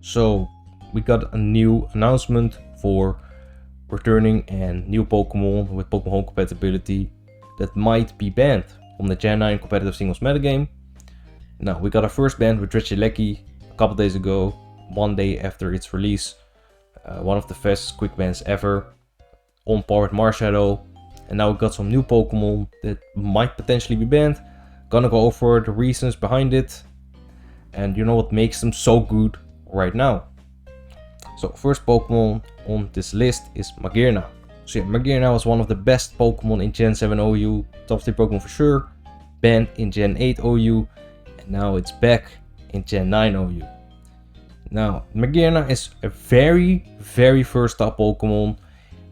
So we got a new announcement for returning and new Pokemon with Pokémon Home compatibility that might be banned from the Gen 9 competitive singles metagame. Now we got our first ban with Regieleki a couple days ago, one day after its release. One of the fastest quick bans ever, on par with Marshadow. And now we got some new Pokemon that might potentially be banned. Gonna go over the reasons behind it and you know what makes them so good right now. So first Pokemon on this list is Magearna. So yeah, Magearna was one of the best Pokemon in Gen 7 OU, top 3 Pokemon for sure, banned in Gen 8 OU, and now it's back in Gen 9 OU. Now, Magearna is a very versatile Pokemon.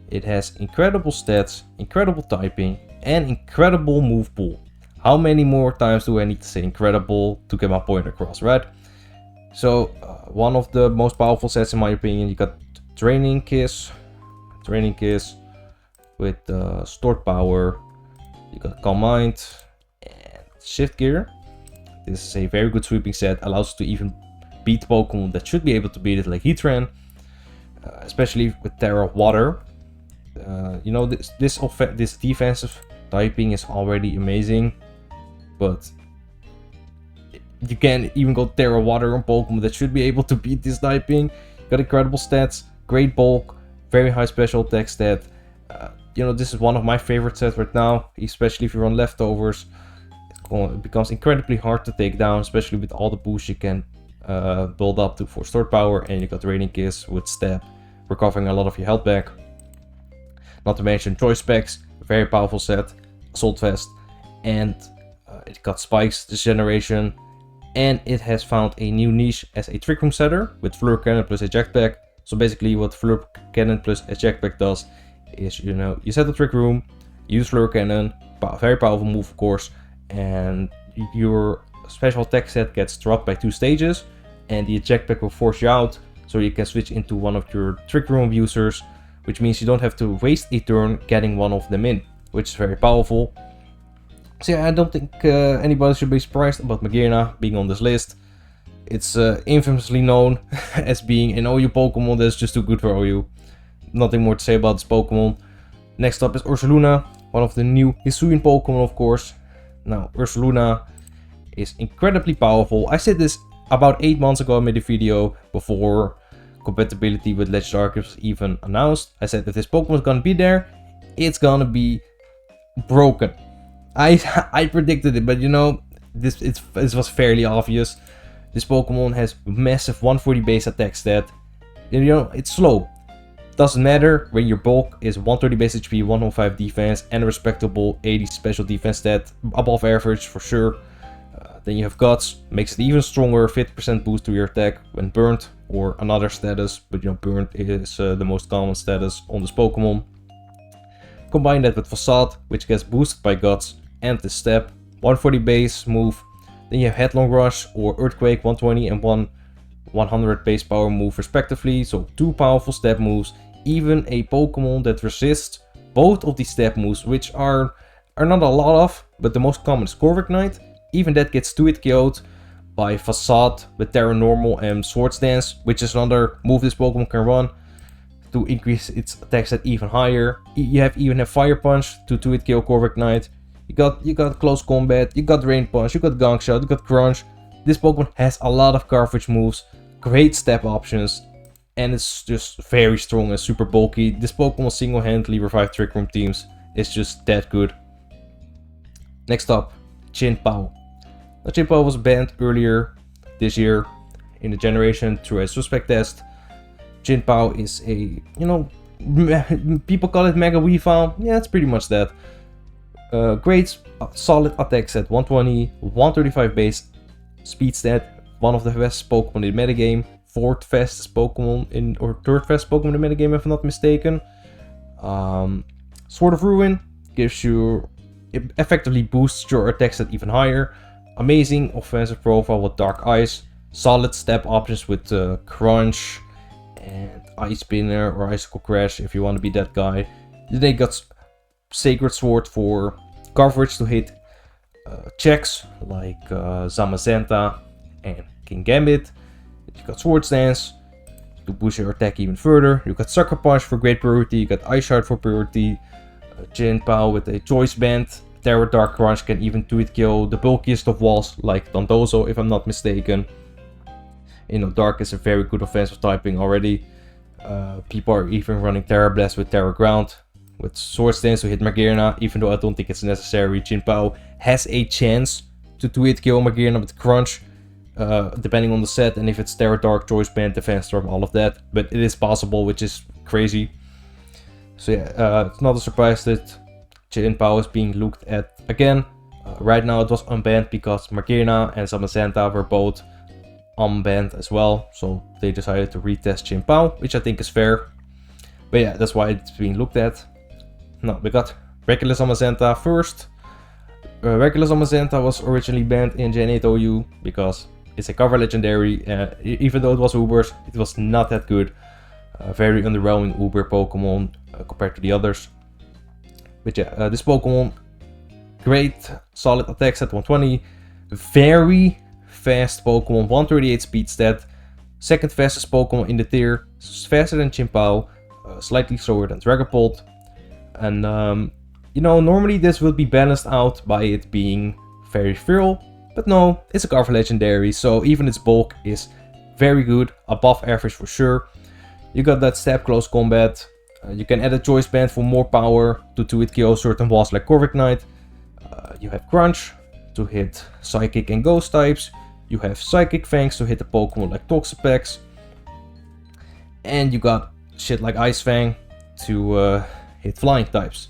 It has incredible stats, incredible typing, and incredible move pool. How many more times do I need to say incredible to get my point across, right? So, one of the most powerful sets in my opinion, you got Training Kiss with stored power, you got Calm Mind, and Shift Gear. This is a very good sweeping set, allows you to even beat Pokemon that should be able to beat it, like Heatran, especially with Terra Water. You know, this defensive typing is already amazing, but you can't even go Terra Water on Pokemon that should be able to beat this typing. Got incredible stats, great bulk, very high special attack stat. You know, this is one of my favorite sets right now, especially if you run leftovers. It becomes incredibly hard to take down, especially with all the boosts you can build up to for stored power, and you got Raining Kiss with Stab, recovering a lot of your health back. Not to mention Choice Specs, very powerful set, Assault Vest, and it got Spikes this generation, and it has found a new niche as a Trick Room setter with Fleur Cannon plus Eject Pack. So basically what Fleur Cannon plus Eject Pack does is, you know, you set the Trick Room, use Fleur Cannon, very powerful move of course, and your special attack set gets dropped by 2 stages, and the Eject Pack will force you out, so you can switch into one of your Trick Room users, which means you don't have to waste a turn getting one of them in, which is very powerful. So yeah, I don't think anybody should be surprised about Magearna being on this list. It's infamously known as being an OU Pokemon that's just too good for OU. Nothing more to say about this Pokemon. Next up is Ursaluna, one of the new Hisuian Pokemon of course. Now Ursaluna is incredibly powerful. I said this about 8 months ago. I made a video before compatibility with Legendary Archives even announced. I said if this Pokemon is gonna be there, it's gonna be broken. I predicted it, but you know, this was fairly obvious. This Pokemon has massive 140 base attack stat. And, you know, it's slow. Doesn't matter when your bulk is 130 base HP, 105 defense, and a respectable 80 special defense stat, above average for sure. Then you have Guts, makes it even stronger, 50% boost to your attack when burnt, or another status, but you know, burnt is the most common status on this Pokemon. Combine that with Facade, which gets boosted by Guts and the Step, 140 base move. Then you have Headlong Rush or Earthquake, 120 and 100 base power move respectively, so 2 powerful step moves. Even a Pokemon that resists both of these step moves, which are not a lot of, but the most common is Corviknight. Even that gets 2-hit KO'd by Facade with Terra Normal and Swords Dance, which is another move this Pokemon can run to increase its attack stat even higher. You even have Fire Punch to 2-hit KO Corviknight. You got Close Combat, you got Rain Punch, you got Gong Shot, you got Crunch. This Pokemon has a lot of coverage moves, great step options, and it's just very strong and super bulky. This Pokemon single-handedly revived Trick Room teams. It's just that good. Next up, Chinpao. Now, Chinpao was banned earlier this year in the generation through a suspect test. Chinpao is a, you know, people call it Mega Weavile. Yeah, it's pretty much that. Great solid attack set, 120, 135 base speed stat, one of the best Pokemon in the metagame, 4th fastest Pokemon in, or 3rd fastest Pokemon in the metagame if I'm not mistaken. Sword of Ruin gives you, it effectively boosts your attack stat even higher. Amazing offensive profile with Dark Ice, solid step options with Crunch and Ice Spinner or Icicle Crash if you want to be that guy. Then they got Sacred Sword for coverage to hit checks like Zamazenta and King Gambit. You got Swords Dance, to boost your attack even further. You got Sucker Punch for great priority, you got Ice Shard for priority, Jin Pao with a Choice Band, Terror Dark Crunch can even 2-hit kill the bulkiest of walls like Dondozo if I'm not mistaken. You know, Dark is a very good offensive typing already. People are even running Terra Blast with Terra Ground, with Sword Stance to hit Magearna, even though I don't think it's necessary. Jin Pao has a chance to 2-hit kill Magearna with Crunch, depending on the set, and if it's Terra Dark, Choice Band, Defense Storm, all of that. But it is possible, which is crazy. So yeah, it's not a surprise that Jin Pao is being looked at again. Right now it was unbanned because Magearna and Zamazenta were both unbanned as well, so they decided to retest Jin Pao, which I think is fair. But yeah, that's why it's being looked at. Now we got regular Zamazenta first. Regular Zamazenta was originally banned in Gen 8 OU because it's a cover legendary. Even though it was Ubers, it was not that good. Very underwhelming Uber Pokemon compared to the others. But yeah, this Pokemon, great solid attacks at 120, very fast Pokemon, 138 speed stat, second fastest Pokemon in the tier, faster than Jin Pao, slightly slower than Dragapult. And you know, normally this would be balanced out by it being very feral, but no, it's a cover legendary, so even its bulk is very good, above average for sure. You got that stab close combat. You can add a Choice Band for more power to 2-hit kill certain boss like Corvic Knight. You have Crunch to hit Psychic and Ghost types. You have Psychic Fangs to hit the Pokemon like Toxapex. And you got shit like Ice Fang to hit flying types.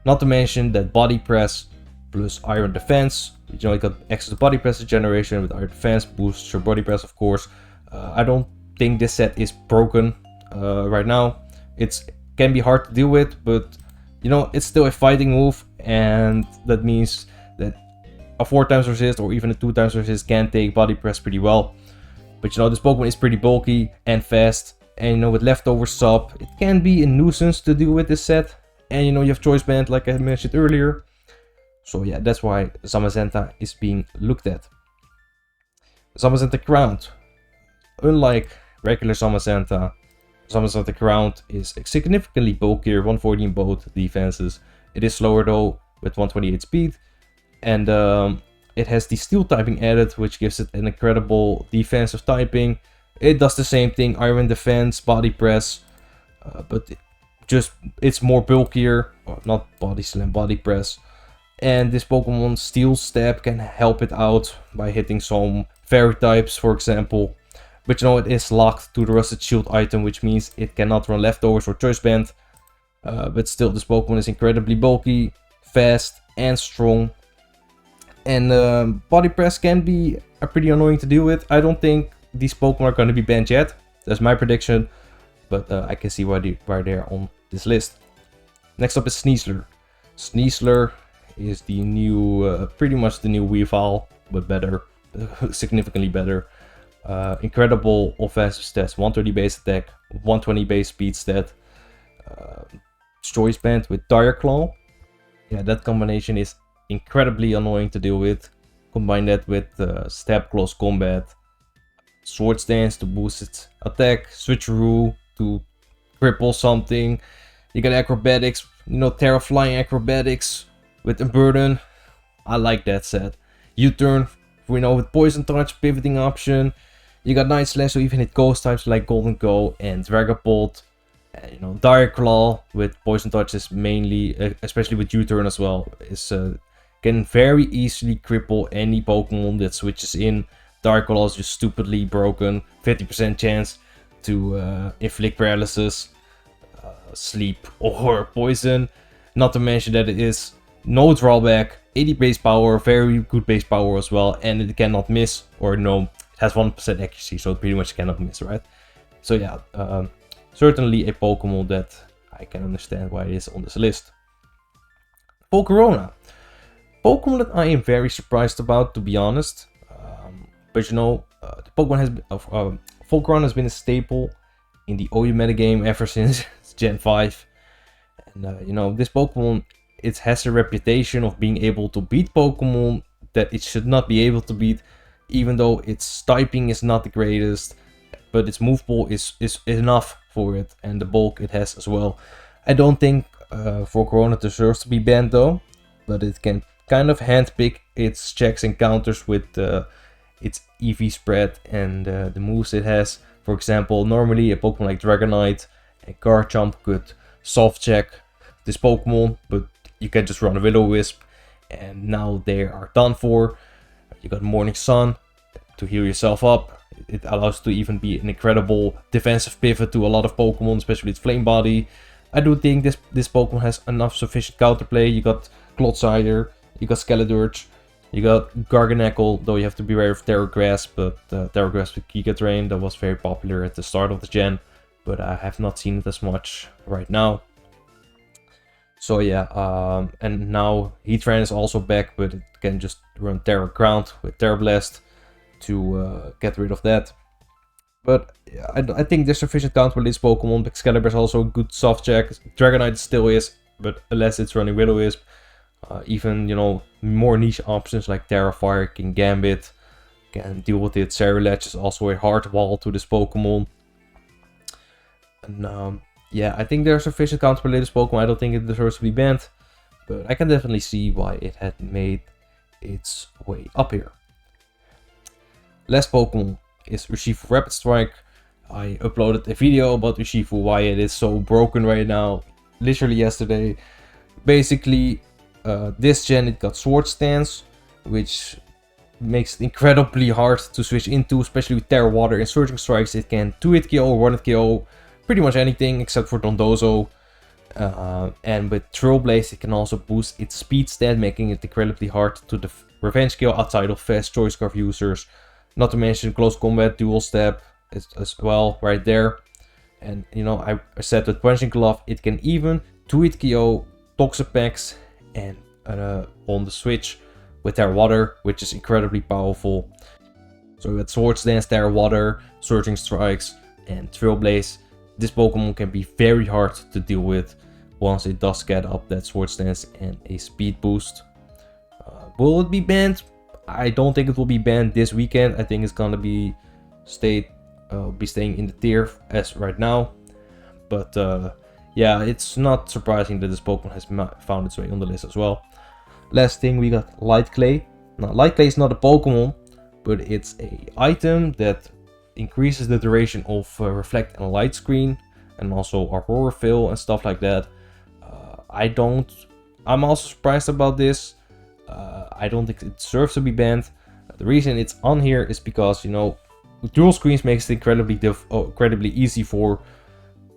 Not to mention that Body Press plus Iron Defense. You know, you got access to Body Press generation with Iron Defense, boosts your Body Press of course. I don't think this set is broken right now. It can be hard to deal with, but you know, it's still a fighting move, and that means that a 4x resist or even a 2x resist can take Body Press pretty well. But you know, this Pokemon is pretty bulky and fast, and you know, with leftover sub, it can be a nuisance to deal with this set. And you know, you have Choice Band like I mentioned earlier. So yeah, that's why Zamazenta is being looked at. Zamazenta Ground. Unlike regular Zamazenta, Zamazenta Ground is significantly bulkier, 140 in both defenses. It is slower though, with 128 speed. And it has the Steel typing added, which gives it an incredible defensive typing. It does the same thing, Iron Defense, Body Press, but it's more bulkier, or not Body Slam, Body Press. And this Pokemon Steel Stab can help it out by hitting some Fairy types, for example. But you know, it is locked to the Rusted Shield item, which means it cannot run leftovers or Choice Band. But still, this Pokemon is incredibly bulky, fast, and strong. And Body Press can be pretty annoying to deal with. I don't think these Pokemon are going to be banned yet. That's my prediction. But I can see why they're on this list. Next up is Sneasler. Sneasler is the new, pretty much the new Weavile, but better, significantly better. Incredible offensive stats, 130 base attack, 120 base speed stat, Choice Band with Dire Claw. Yeah, that combination is incredibly annoying to deal with. Combine that with Stab Close Combat, Sword Stance to boost its attack, Switcheroo to cripple something. You got Acrobatics, you know, Terra Flying Acrobatics with Unburden. I like that set. U-Turn, you know, with Poison Touch, pivoting option. You got Night Slash, so even hit ghost types like Golden Go and Dragapult. You know, Dire Claw with Poison Touch is mainly, especially with U-Turn as well, is can very easily cripple any Pokemon that switches in. Dire Claw is just stupidly broken, 50% chance to inflict paralysis, sleep, or poison. Not to mention that it is no drawback, 80 base power, very good base power as well, and it cannot miss, or no, has 1% accuracy, so it pretty much cannot miss, right? So yeah, certainly a Pokemon that I can understand why it is on this list. Volcarona. Pokemon that I am very surprised about, to be honest. But you know, the Pokemon has Volcarona has been a staple in the OU metagame ever since Gen 5. And you know, this Pokemon, it has a reputation of being able to beat Pokemon that it should not be able to beat, even though its typing is not the greatest. but its move pool is enough for it, and the bulk it has as well. I don't think for Corona it deserves to be banned though, but it can kind of handpick its checks and counters with its EV spread and the moves it has. For example, normally a Pokemon like Dragonite and Garchomp could soft check this Pokemon, but you can just run a Will-O-Wisp, and now they are done for. You got Morning Sun to heal yourself up. It allows to even be an incredible defensive pivot to a lot of Pokemon, especially its Flame Body. I do think this Pokemon has enough sufficient counterplay. You got Clodsire, you got Skeledirge, you got Garganacl, though you have to be aware of Terra Grass, but Terra Grass with Giga Drain, that was very popular at the start of the gen, but I have not seen it as much right now. So yeah, and now Heatran is also back, but it can just run Terra Ground with Terra Blast to get rid of that. But I think there's sufficient counter for this Pokemon. Excalibur is also a good soft check. Dragonite still is, but unless it's running Will-O-Wisp, even, you know, more niche options like Terrafire, Kingambit can deal with it. Cerulege is also a hard wall to this Pokemon. And yeah, I think there's sufficient counter for this Pokemon. I don't think it deserves to be banned, but I can definitely see why it had made its way up here. Last Pokemon is Urshifu Rapid Strike. I uploaded a video about Urshifu, why it is so broken right now, literally yesterday. Basically, this gen it got Sword Stance, which makes it incredibly hard to switch into, especially with Terra Water and Surging Strikes. It can 2-hit KO or 1-hit KO pretty much anything except for Dondozo. And with Trill Blaze it can also boost its speed stat, making it incredibly hard to revenge kill outside of fast Choice Scarf users. Not to mention close combat, dual step as well, right there. And you know, I said with Quenching Glove, it can even 2-hit KO Toxapex and on the switch with Terra Water, which is incredibly powerful. So with Sword Dance, Terra Water, Surging Strikes, and Trill Blaze, this Pokemon can be very hard to deal with once it does get up that Sword Stance and a speed boost. Will it be banned? I don't think it will be banned this weekend. I think it's gonna be staying in the tier as right now. But yeah, it's not surprising that this Pokemon has found its way on the list as well. Last thing, we got Light Clay. Now, Light Clay is not a Pokemon, but it's a item that increases the duration of Reflect and Light Screen, and also Aurora Veil and stuff like that. I'm also surprised about this. I don't think it deserves to be banned. The reason it's on here is because, you know, dual screens makes it incredibly easy for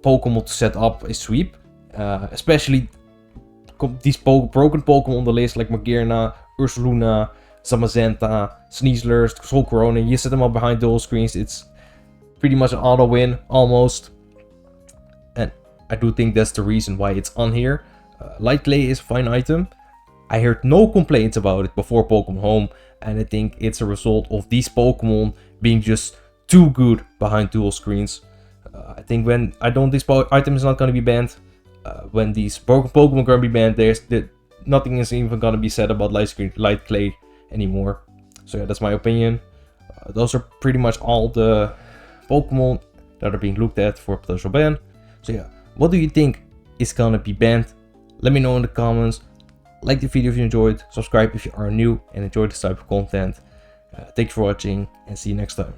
Pokemon to set up a sweep. Especially these broken Pokemon on the list like Magearna, Ursaluna, Zamazenta, Sneasler, Soul Corona. You set them up behind dual screens, it's pretty much an auto win almost. And I do think that's the reason why it's on here. Light Clay is a fine item. I heard no complaints about it before Pokémon Home, and I think it's a result of these Pokemon being just too good behind dual screens. I think when this item is not going to be banned, when these broken Pokemon are going to be banned, nothing is even going to be said about Light Clay anymore. So yeah, that's my opinion. Those are pretty much all the Pokemon that are being looked at for potential ban. So yeah, what do you think is going to be banned? Let me know in the comments. Like the video if you enjoyed, subscribe if you are new and enjoy this type of content. Thanks for watching and see you next time.